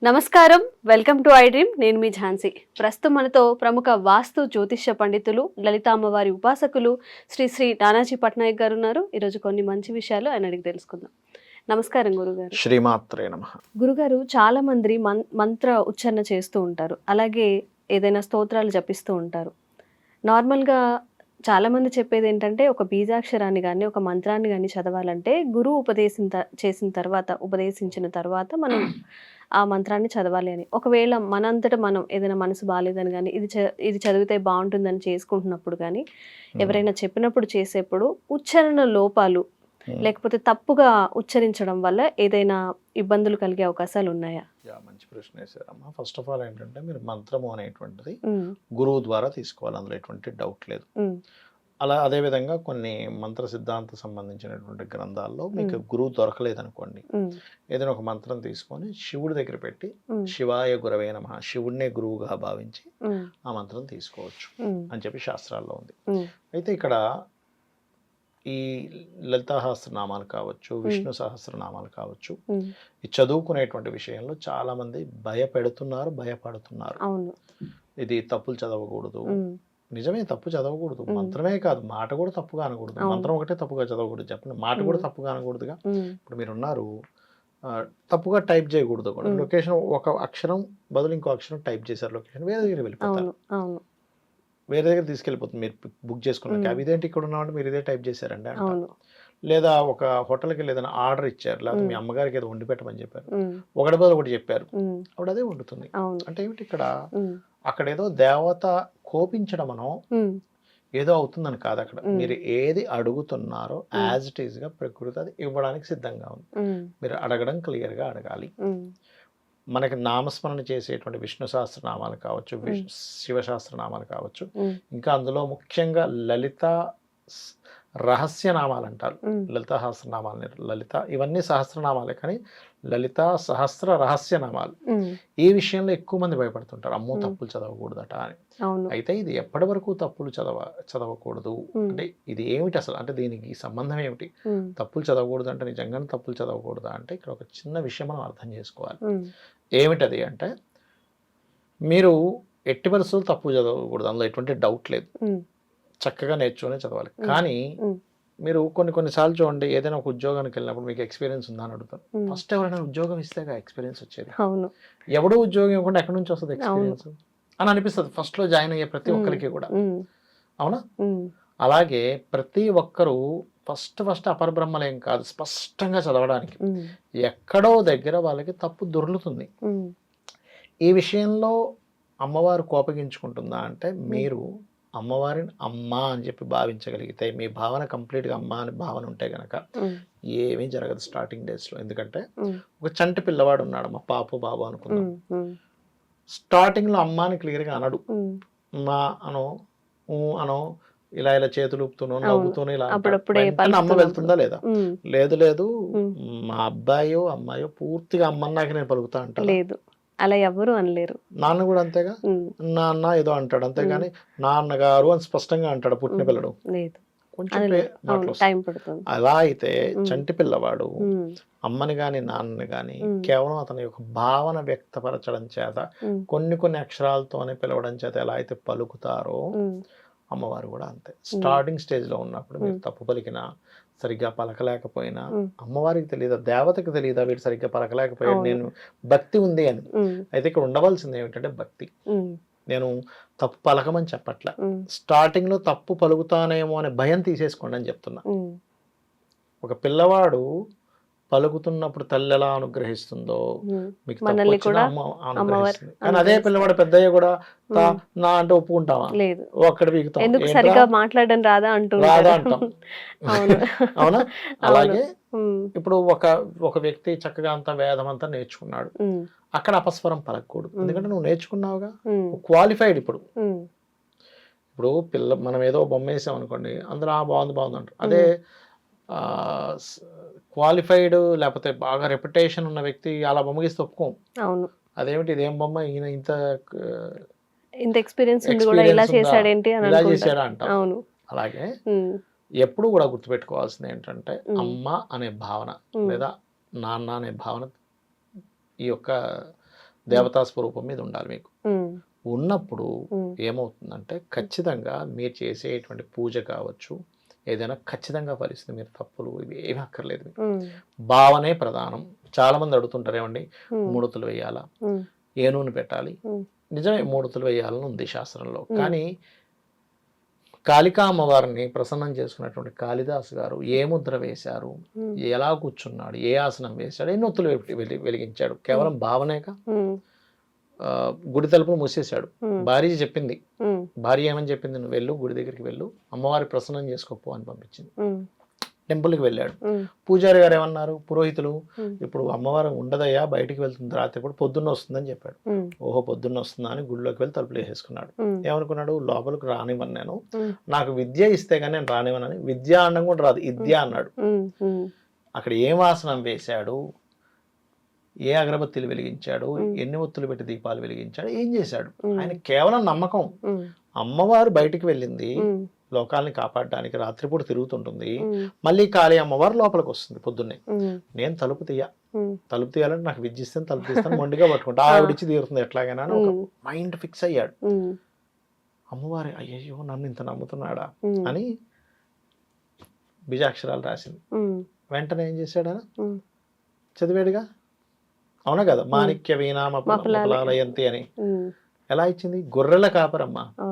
నమస్కారం, welcome to I dream. నేను మీ ఝాన్సీ. ప్రస్తుతం మనతో ప్రముఖ వాస్తు జ్యోతిష్య పండితులు, లలిత అమ్మవారి ఉపాసకులు శ్రీ నానాజీ పట్నాయక్ గారు ఉన్నారు. ఈరోజు కొన్ని మంచి విషయాలు ఆయన అడిగి తెలుసుకుందాం. నమస్కారం గురుగారు. శ్రీమాత్రే నమః. గురుగారు, చాలా మంది మంత్ర ఉచ్చారణ చేస్తూ ఉంటారు, అలాగే ఏదైనా స్తోత్రాలు జపిస్తూ ఉంటారు. నార్మల్గా చాలామంది చెప్పేది ఏంటంటే, ఒక బీజాక్షరాన్ని కానీ ఒక మంత్రాన్ని కానీ చదవాలంటే గురువు ఉపదేశించిన తర్వాత మనం ఆ మంత్రాన్ని చదవాలి అని. ఒకవేళ మనంతట మనం ఏదైనా మనసు బాగాలేదని కానీ ఇది చదివితే బాగుంటుందని చేసుకుంటున్నప్పుడు కానీ, ఎవరైనా చెప్పినప్పుడు చేసేప్పుడు ఉచ్చారణ లోపాలు లేకపోతే తప్పుగా ఉచ్చరించడం వల్ల ఏదైనా ఇబ్బందులు కలిగే అవకాశాలు ఉన్నాయా? మంచి ప్రశ్న వేశారమ్మా. ఫస్ట్ ఆఫ్ ఆల్ ఏంటంటే, మీరు మంత్రము అనేటువంటిది గురువు ద్వారా తీసుకోవాలి, అందులో ఎటువంటి డౌట్ లేదు. అదేవిధంగా కొన్ని మంత్ర సిద్ధాంత సంబంధించినటువంటి గ్రంథాల్లో మీకు గురువు దొరకలేదనుకోండి, ఏదైనా ఒక మంత్రం తీసుకొని శివుడి దగ్గర పెట్టి శివాయ గురవే నమః, శివుడినే గురువుగా భావించి ఆ మంత్రం తీసుకోవచ్చు అని చెప్పి శాస్త్రాల్లో ఉంది. అయితే ఇక్కడ ఈ లలితా సహస్రనామాలు కావచ్చు, విష్ణు సహస్రనామాలు కావచ్చు, ఈ చదువుకునేటువంటి విషయంలో చాలా మంది భయపడుతున్నారు. ఇది తప్పులు చదవకూడదు. నిజమే, తప్పు చదవకూడదు. మంత్రమే కాదు, మాట కూడా తప్పుగా అనకూడదు. మంత్రం ఒకటే తప్పుగా చదవకూడదు, చెప్పండి. మాట కూడా తప్పుగా అనకూడదుగా. ఇప్పుడు మీరున్నారు, తప్పుగా టైప్ చేయకూడదు కూడా. లొకేషన్ ఒక అక్షరం బదులు ఇంకో అక్షరం టైప్ చేశారు, లొకేషన్ వేరే దగ్గర వెళ్ళిపోతారు, వేరే దగ్గర తీసుకెళ్ళిపోతుంది. మీరు బుక్ చేసుకున్న క్యాబ్, ఇదేంటి ఇక్కడ ఉన్నామంటే మీరు ఇదే టైప్ చేశారండి అంటారు. లేదా ఒక హోటల్కి ఏదైనా ఆర్డర్ ఇచ్చారు, లేకపోతే మీ అమ్మగారికి ఏదో వండి పెట్టమని చెప్పారు, ఒకటి బదులు ఒకటి చెప్పారు, అప్పుడు అదే వండుతుంది. అంటే ఏమిటి ఇక్కడ, అక్కడ ఏదో దేవత కోపించడం అనో ఏదో అవుతుందని కాదు. అక్కడ మీరు ఏది అడుగుతున్నారో యాజ్ ఇట్ ఈస్ గా ప్రకృతి అది ఇవ్వడానికి సిద్ధంగా ఉంది. మీరు అడగడం క్లియర్ గా అడగాలి. మనకి నామస్మరణ చేసేటువంటి విష్ణు సహస్రనామాలు కావచ్చు, శివశాస్త్రనామాలు కావచ్చు, ఇంకా అందులో ముఖ్యంగా లలిత రహస్యనామాలు అంటారు. లలిత సహస్రనామాలు, లలిత ఇవన్నీ సహస్రనామాలే, కానీ లలిత సహస్ర రహస్యనామాలు ఈ విషయంలో ఎక్కువ మంది భయపడుతుంటారు, అమ్మో తప్పులు చదవకూడదట అని. అయితే ఇది ఎప్పటి వరకు తప్పులు చదవకూడదు అంటే ఇది ఏమిటి అసలు, అంటే దీనికి సంబంధం ఏమిటి? తప్పులు చదవకూడదు అంటే నిజంగానే తప్పులు చదవకూడదా అంటే, ఇక్కడ ఒక చిన్న విషయం మనం అర్థం చేసుకోవాలి. ఏమిటది అంటే, మీరు ఎట్టి పరిస్థితులు తప్పు చదవకూడదు, అందులో ఎటువంటి డౌట్ లేదు. చక్కగా నేర్చుకునే చదవాలి. కానీ మీరు కొన్నిసార్లు చూడండి, ఏదైనా ఒక ఉద్యోగానికి వెళ్ళినప్పుడు మీకు ఎక్స్పీరియన్స్ ఉందా అని అడుగుతారు. ఫస్ట్ ఎవరైనా ఉద్యోగం ఇస్తేగా ఎక్స్పీరియన్స్ వచ్చేది. ఎవడో ఉద్యోగం ఇవ్వకుండా ఎక్కడి నుంచి వస్తుంది ఎక్స్పీరియన్స్ అని అనిపిస్తుంది ఫస్ట్ లో జాయిన్ అయ్యే ప్రతి ఒక్కరికి కూడా. అవునా? అలాగే ప్రతి ఒక్కరూ ఫస్ట్ అపరబ్రహ్మలేం కాదు, స్పష్టంగా చదవడానికి ఎక్కడో దగ్గర వాళ్ళకి తప్పు దొర్లుతుంది. ఈ విషయంలో అమ్మవారు కోపగించుకుంటుందా అంటే, మీరు అమ్మవారిని అమ్మ అని చెప్పి భావించగలిగితే, మీ భావన కంప్లీట్గా అమ్మ అని భావన ఉంటే గనక ఏమీ జరగదు స్టార్టింగ్ డేస్లో. ఎందుకంటే ఒక చంటి పిల్లవాడు ఉన్నాడు, మా పాప బాబు అనుకుందాం. స్టార్టింగ్లో అమ్మ అని క్లియర్గా అనడు, మా అనో ఇలా చేతులు ఊపుతూనో నవ్వుతూనో ఇలా అమ్మ వెళ్తుందా లేదా? లేదు మా అబ్బాయో అమ్మాయో పూర్తిగా అమ్మన్నాక నేను పలుకుతా అంటాను. అలా ఎవరు అనలేరు. నాన్న కూడా అంతేగా, నాన్న ఏదో అంటాడు, అంతేగాని నాన్నగారు అని స్పష్టంగా అంటాడు పుట్టిన పిల్లడు. కొంచెం అలా అయితే చంటి పిల్లవాడు అమ్మని గాని నాన్నని గాని కేవలం అతని యొక్క భావన వ్యక్తపరచడం చేత, కొన్ని అక్షరాలతోనే పిలవడం చేత ఎలా అయితే పలుకుతారో, అమ్మవారు కూడా అంతే. స్టార్టింగ్ స్టేజ్ లో ఉన్నప్పుడు మీరు తప్పు పలికినా, సరిగ్గా పలకలేకపోయినా, అమ్మవారికి తెలియదా, దేవతకి తెలియదా వీడు సరిగ్గా పలకలేకపోయాడు, నేను భక్తి ఉంది అని. అయితే ఇక్కడ ఉండవలసింది ఏమిటంటే భక్తి. నేను తప్పు పలకమని చెప్పట్ల, స్టార్టింగ్ లో తప్పు పలుకుతానేమో అనే భయం తీసేసుకోండి అని చెప్తున్నా. ఒక పిల్లవాడు పలుకుతున్నప్పుడు తల్లి ఎలా అనుగ్రహిస్తుందో మీకు అమ్మ అనుగ్రహిస్తుంది. కానీ అదే పిల్లవాడు పెద్దయ్య కూడా నా అంటే ఒప్పుకుంటావా? లేదు. అక్కడ మాట్లాడడం రాదా అంటాం. అవునా? అలాగే ఇప్పుడు ఒక వ్యక్తి చక్కగా అంతా వేదం అంతా నేర్చుకున్నాడు, అక్కడ అపస్వరం పలకూడదు. ఎందుకంటే నువ్వు నేర్చుకున్నావుగా, క్వాలిఫైడ్. ఇప్పుడు మనం ఏదో బొమ్మ వేసాం అనుకోండి, అందరూ బాగుంది అంటారు. అదే క్వాలిఫైడ్ లేకపోతే బాగా రెప్యుటేషన్ ఉన్న వ్యక్తి అలా బొమ్మ గీస్తే ఒప్పుకోం. అదేమిటి ఇదేం బొమ్మ, ఈయన ఇంత ఎక్స్పీరియన్స్ ఇలా చేశాడా అంటాం. అలాగే ఎప్పుడు కూడా గుర్తుపెట్టుకోవాల్సింది ఏంటంటే, అమ్మ అనే భావన లేదా నాన్న అనే భావన ఈ యొక్క దేవతా స్వరూపం మీద ఉండాలి మీకు. ఉమ్, ఉన్నప్పుడు ఉమ్, ఏమవుతుందంటే ఖచ్చితంగా మీరు చేసేటువంటి పూజ కావచ్చు, ఏదైనా ఖచ్చితంగా ఫలిస్తుంది. మీరు తప్పులు ఇవి ఏమీ అక్కర్లేదు మీకు. ఉమ్, భావనే ప్రధానం. చాలామంది అడుగుతుంటారు ఏమండి ఉమ్, మూడొత్తులు వేయాలా, ఉమ్, ఏ నూనె పెట్టాలి? ఉమ్, నిజమే మూడొత్తులు వేయాలని ఉంది శాస్త్రంలో. కానీ కాళికా అమ్మవారిని ప్రసన్నం చేసుకున్నటువంటి కాళిదాసు గారు ఏ ముద్ర వేశారు, ఉమ్, ఎలా కూర్చున్నాడు, ఏ ఆసనం వేశాడు, ఎన్ని ఒత్తులు వెలిగించాడు? కేవలం భావనేగా. ఉమ్, గుడి తలుపులు మూసేశాడు. ఉమ్, భార్య చెప్పింది, ఉమ్, భార్య ఏమని చెప్పింది, నువ్వు వెళ్ళు గుడి దగ్గరికి వెళ్ళు, అమ్మవారి ప్రసన్నం చేసుకోపో అని పంపించింది. ఉమ్, టెంపుల్కి వెళ్ళాడు. ఉమ్, పూజారి గారు ఏమన్నారు, పురోహితులు ఉమ్, ఇప్పుడు అమ్మవారు ఉండదయ్యా, బయటికి వెళ్తుంది రాత్రి కూడా, పొద్దున్న వస్తుందని చెప్పాడు. ఉమ్, ఓహో పొద్దున్న వస్తుందా అని గుడిలోకి వెళ్ళి తలుపులు వేసేసుకున్నాడు. ఉమ్, ఏమనుకున్నాడు, లోపలికి రానివ్వను నేను, ఉమ్, నాకు విద్య ఇస్తే కానీ నేను రానివ్వనని. విద్య అనడం కూడా రాదు, విద్య అన్నాడు. ఉమ్, ఉమ్, అక్కడ ఏం ఆసనం వేశాడు, ఏ అగరబత్తిలు వెలిగించాడు, ఎన్ని ఒత్తులు పెట్టి దీపాలు వెలిగించాడు, ఏం చేశాడు? ఆయన కేవలం నమ్మకం. ఉమ్, అమ్మవారు బయటికి వెళ్ళింది ఉమ్, లోకాలని కాపాడడానికి, రాత్రిపూట తిరుగుతుంటుంది, ఉమ్, మళ్ళీ కాళీ అమ్మవారు లోపలికి వస్తుంది పొద్దున్నే. ఉమ్, నేను తలుపు ఉమ్, తలుపు తీయాలంటే నాకు విద్య ఇస్తాను, తలుపు తీస్తాను, మొండిగా పట్టుకుంటా, ఆవిడిచ్చి తీరుతుంది ఎట్లాగైనా అని ఒక మైండ్ ఫిక్స్ అయ్యాడు. ఉమ్, అమ్మవారి అయ్యయ్యో నన్ను ఇంత నమ్ముతున్నాడా ఉమ్, అని బీజాక్షరాలు రాసింది. ఉమ్, వెంటనే ఏం చేశాడు ఆయన, ఉమ్, చదివాడుగా. అవునా కదా, మాణిక్య వీణామపలాలయంతి అని ఉమ్, ఎలా ఇచ్చింది? గొర్రెల కాపరమ్మ. ఆ,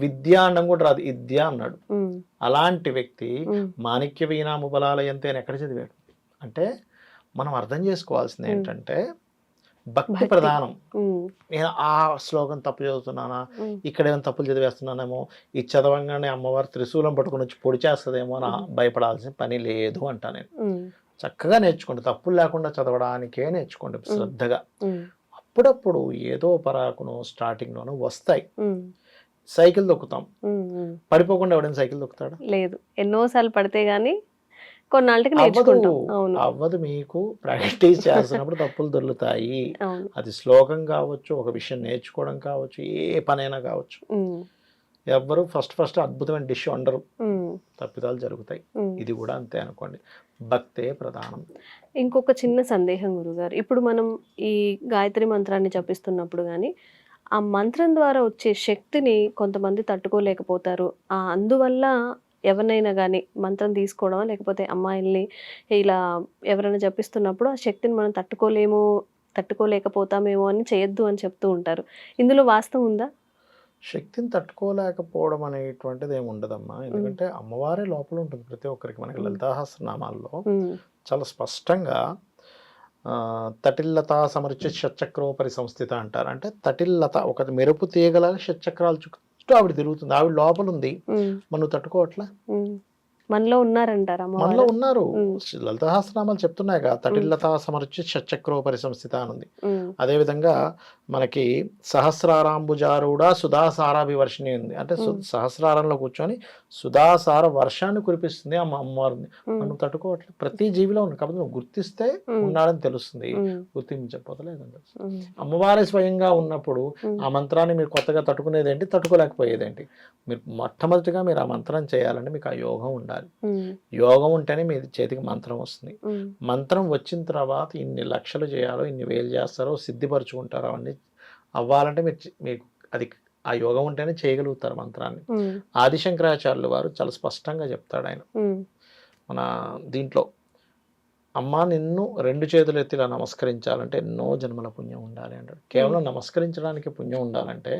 విద్య అనడం కూడా రాదు, విద్య అన్నాడు. ఉమ్, అలాంటి వ్యక్తి ఉమ్, మాణిక్య వీణాముబలాలయంతి అని ఎక్కడ చదివాడు? అంటే మనం అర్థం చేసుకోవాల్సింది ఏంటంటే భక్తి ప్రధానం. ఉమ్, నేను ఆ శ్లోకం తప్పు చదువుతున్నానా, ఉమ్, ఇక్కడ ఏమైనా తప్పులు చదివేస్తున్నానేమో, ఈ చదవంగానే అమ్మవారు త్రిశూలం పట్టుకుని వచ్చి పొడి చేస్తుందేమో అని భయపడాల్సిన పని లేదు అంటా నేను. ఉమ్, చక్కగా నేర్చుకోండి, తప్పులు లేకుండా చదవడానికే నేర్చుకోండి శ్రద్ధగా. ఉమ్, అప్పుడప్పుడు ఏదో పరాకునో స్టార్టింగ్లోనో వస్తాయి. ఉమ్, సైకిల్ తొక్కుతాం, ఉమ్, ఉమ్. పడిపోకుండా ఎవడైనా సైకిల్ తొక్కుతాడా? లేదు, ఎన్నోసార్లు పడితే గానీ కొన్నాళ్ళకి అవ్వదు. నేర్చుకుంటాం. అవును, అవ్వదు. మీకు ప్రాక్టీస్ చేస్తున్నప్పుడు తప్పులు దొరుకుతాయి. అవును. అది శ్లోకం కావచ్చు, ఒక విషయం నేర్చుకోవడం కావచ్చు, ఏ పనైనా కావచ్చు. ఉమ్, ఎవ్వరు ఫస్ట్ అద్భుతమైన డిష్ వండరు, ఉమ్, తప్పిదాలు జరుగుతాయి. ఉమ్. ఇది కూడా అంతే అనుకోండి, భక్తే ప్రధానం. ఇంకొక చిన్న సందేహం గురుగారు, ఇప్పుడు మనం ఈ గాయత్రి మంత్రాన్ని జపిస్తున్నప్పుడు కానీ ఆ మంత్రం ద్వారా వచ్చే శక్తిని కొంతమంది తట్టుకోలేకపోతారు. అందువల్ల ఎవరినైనా కానీ మంత్రం తీసుకోవడమా, లేకపోతే అమ్మాయిల్ని ఇలా ఎవరైనా జపిస్తున్నప్పుడు ఆ శక్తిని మనం తట్టుకోలేకపోతామేమో అని చేయొద్దు అని చెప్తూ ఉంటారు. ఇందులో వాస్తవం ఉందా? శక్తిని తట్టుకోలేకపోవడం అనేటువంటిది ఏమి ఉండదమ్మా. ఎందుకంటే అమ్మవారే లోపల ఉంటుంది ప్రతి ఒక్కరికి. మనకి లలితాసహస్రనామాల్లో ఉమ్, చాలా స్పష్టంగా తటిల్లత సమర్చి షట్చక్రోపరి సంస్థిత అంటారు. అంటే తటిల్లత ఒక మెరుపు తీగలాగా షట్చక్రాలు చుట్టూ ఆవిడ తిరుగుతుంది, ఆవిడ లోపల ఉంది, ఉమ్, మనం తట్టుకోవట్లే. ఉమ్. మనలో ఉన్నారంటారా మనలో అమ్మవారు? ఉన్నారు. ఉమ్. లలితాసహస్రనామాలు చెప్తున్నాయి కదా, తటిల్లత సమర్చి షట్చక్రోపరి సంస్థిత అని ఉంది. ఉమ్, అదేవిధంగా మనకి సహస్రారాంబుజారుడ సుధాసారాభివర్షిణి ఉంది. అంటే సహస్రారంలో కూర్చొని సుధాసార వర్షాన్ని కురిపిస్తుంది అమ్మవారిని. మనం తట్టుకోవట్లేదు. ప్రతి జీవిలో ఉంది, కాబట్టి నువ్వు గుర్తిస్తే ఉన్నాడని తెలుస్తుంది, గుర్తించకపోతలేదండి. అమ్మవారి స్వయంగా ఉన్నప్పుడు ఆ మంత్రాన్ని మీరు కొత్తగా తట్టుకునేది ఏంటి, తట్టుకోలేకపోయేదేంటి? మీరు మొట్టమొదటిగా మీరు ఆ మంత్రం చేయాలంటే మీకు ఆ యోగం ఉండాలి. యోగం ఉంటేనే మీ చేతికి మంత్రం వస్తుంది. మంత్రం వచ్చిన తర్వాత ఇన్ని లక్షలు చేయాలో, ఇన్ని వేలు చేస్తారో, సిద్ధిపరచుకుంటారో, అవన్నీ అవ్వాలంటే మీకు అది ఆ యోగం ఉంటేనే చేయగలుగుతారు మంత్రాన్ని. ఆదిశంకరాచార్యులు వారు చాలా స్పష్టంగా చెప్తాడు ఆయన మన దీంట్లో, అమ్మ నిన్ను 2 చేతులు ఎత్తి ఇలా నమస్కరించాలంటే ఎన్నో జన్మల పుణ్యం ఉండాలి అంటాడు. కేవలం నమస్కరించడానికి పుణ్యం ఉండాలంటే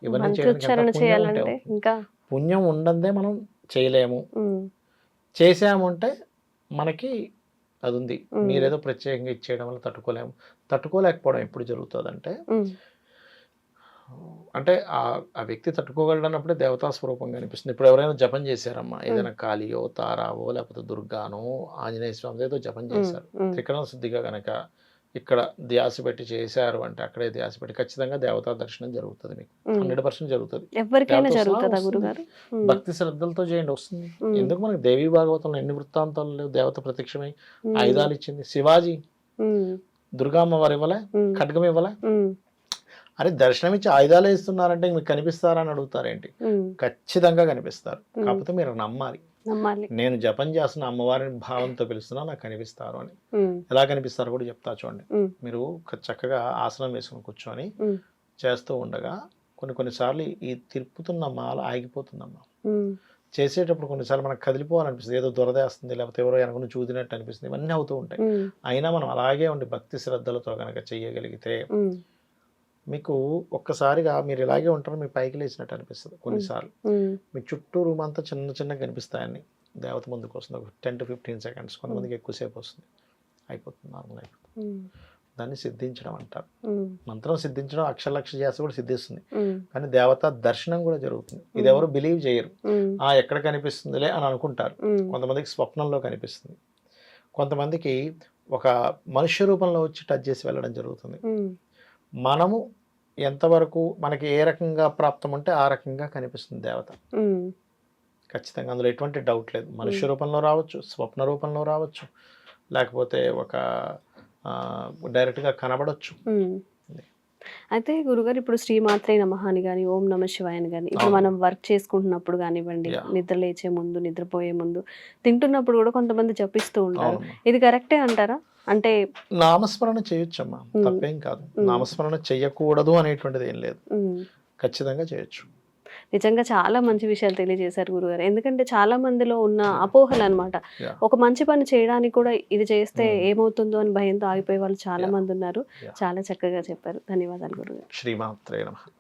ఇవన్నీ చేయడానికి ఇంకా పుణ్యం ఉండందే మనం చేయలేము. చేసాము అంటే మనకి అది ఉంది. మీరేదో ప్రత్యేకంగా ఇచ్చేయడం వల్ల తట్టుకోలేకపోవడం ఎప్పుడు జరుగుతుంది అంటే ఆ వ్యక్తి తట్టుకోగలడన్నప్పుడే దేవతా స్వరూపంగా అనిపిస్తుంది. ఇప్పుడు ఎవరైనా జపం చేశారమ్మా, ఏదైనా కాళీయో తారావో లేకపోతే దుర్గానో ఆంజనేయ స్వామి ఏదో జపం చేశారు, త్రికరణ శుద్ధిగా కనుక ఇక్కడ ధ్యాస పెట్టి చేశారు అంటే, అక్కడే ధ్యాస పెట్టి ఖచ్చితంగా దేవతా దర్శనం జరుగుతుంది, మీకు 100% జరుగుతుంది. భక్తి శ్రద్ధలతో చేయండి, వస్తుంది. ఎందుకు మనకి దేవీ భాగవతంలో ఎన్ని వృత్తాంతాలు లేవు, దేవత ప్రత్యక్షమై ఆయుధాలు ఇచ్చింది. శివాజీ దుర్గామ్మ వారు ఇవ్వలే, ఖడ్గం ఇవ్వలే. అరే దర్శనం ఇచ్చి ఆయుధాలే ఇస్తున్నారంటే మీకు కనిపిస్తారా అని అడుగుతారేంటి? ఖచ్చితంగా కనిపిస్తారు. కాకపోతే మీరు నమ్మాలి. నమ్మాలి. నేను జపం చేస్తున్న అమ్మవారిని భావంతో పిలుస్తున్నా నాకు కనిపిస్తారు అని. ఉమ్, ఎలా కనిపిస్తారో కూడా చెప్తా చూడండి. ఉమ్, మీరు చక్కగా ఆసనం వేసుకుని కూర్చొని ఉమ్, చేస్తూ ఉండగా కొన్నిసార్లు ఈ తిప్పుతున్న మాల ఆగిపోతుందమ్మా. ఉమ్, చేసేటప్పుడు కొన్నిసార్లు మనకు కదిలిపోవాలనిపిస్తుంది, ఏదో దురదేస్తుంది, లేకపోతే ఎవరో వెనక చూదినట్టు అనిపిస్తుంది, ఇవన్నీ అవుతూ ఉంటాయి. ఉమ్, అయినా మనం అలాగే ఉండి భక్తి శ్రద్ధలతో కనుక చెయ్యగలిగితే ఉమ్, మీకు ఒక్కసారిగా మీరు ఇలాగే ఉంటారు, మీ పైకి లేచినట్టు అనిపిస్తుంది. కొన్నిసార్లు ఉమ్, మీ చుట్టూ రూమ్ అంతా చిన్న చిన్నగా కనిపిస్తాయని దేవత ముందుకు వస్తుంది. ఒక 10 to 15 seconds, కొంతమందికి ఎక్కువసేపు వస్తుంది, అయిపోతుంది, నార్మల్ అయిపోతుంది. ఉమ్, దాన్ని సిద్ధించడం అంటారు. ఉమ్, మంత్రం సిద్ధించడం అక్షరలక్ష చేస్తే కూడా సిద్ధిస్తుంది, ఉమ్, కానీ దేవత దర్శనం కూడా జరుగుతుంది. ఇది ఎవరు బిలీవ్ చేయరు. ఉమ్, ఎక్కడ కనిపిస్తుందిలే అని అనుకుంటారు. ఉమ్, కొంతమందికి స్వప్నంలో కనిపిస్తుంది, కొంతమందికి ఒక మనుష్య రూపంలో వచ్చి టచ్ చేసి వెళ్ళడం జరుగుతుంది. ఉమ్, మనము ఎంతవరకు మనకి ఏ రకంగా ప్రాప్తం ఉంటే ఆ రకంగా కనిపిస్తుంది దేవత. ఉమ్, ఖచ్చితంగా అందులో ఎటువంటి డౌట్ లేదు. మనుష్య రూపంలో రావచ్చు, స్వప్న రూపంలో రావచ్చు, లేకపోతే ఒక డైరెక్ట్గా కనబడవచ్చు. ఉమ్. అయితే గురుగారు ఇప్పుడు శ్రీమాత్రే నమః అని కానీ ఓం నమ శివాయ అని కానీ ఇప్పుడు అవును. మనం వర్క్ చేసుకుంటున్నప్పుడు కానివ్వండి, Yeah. నిద్ర లేచే ముందు, నిద్రపోయే ముందు, తింటున్నప్పుడు కూడా కొంతమంది జపిస్తూ ఉంటారు. అవునమ్మా. ఇది కరెక్టే అంటారా? అంటే నామస్మరణ చేయొచ్చమ్మా, తప్పేం కాదు. నామస్మరణ చెయ్యకూడదు అనేటువంటిది ఏం లేదు, ఉమ్, ఖచ్చితంగా చేయొచ్చు. నిజంగా చాలా మంచి విషయాలు తెలియజేశారు గురుగారు. ఎందుకంటే చాలా మందిలో ఉన్న అపోహలు అన్నమాట. Yeah. ఒక మంచి పని చేయడానికి కూడా ఇది చేస్తే ఏమవుతుందో అని భయంతో ఆగిపోయే వాళ్ళు చాలా మంది ఉన్నారు. Yeah. చాలా చక్కగా చెప్పారు. ధన్యవాదాలు గురుగారు. శ్రీమాత్రే నమః.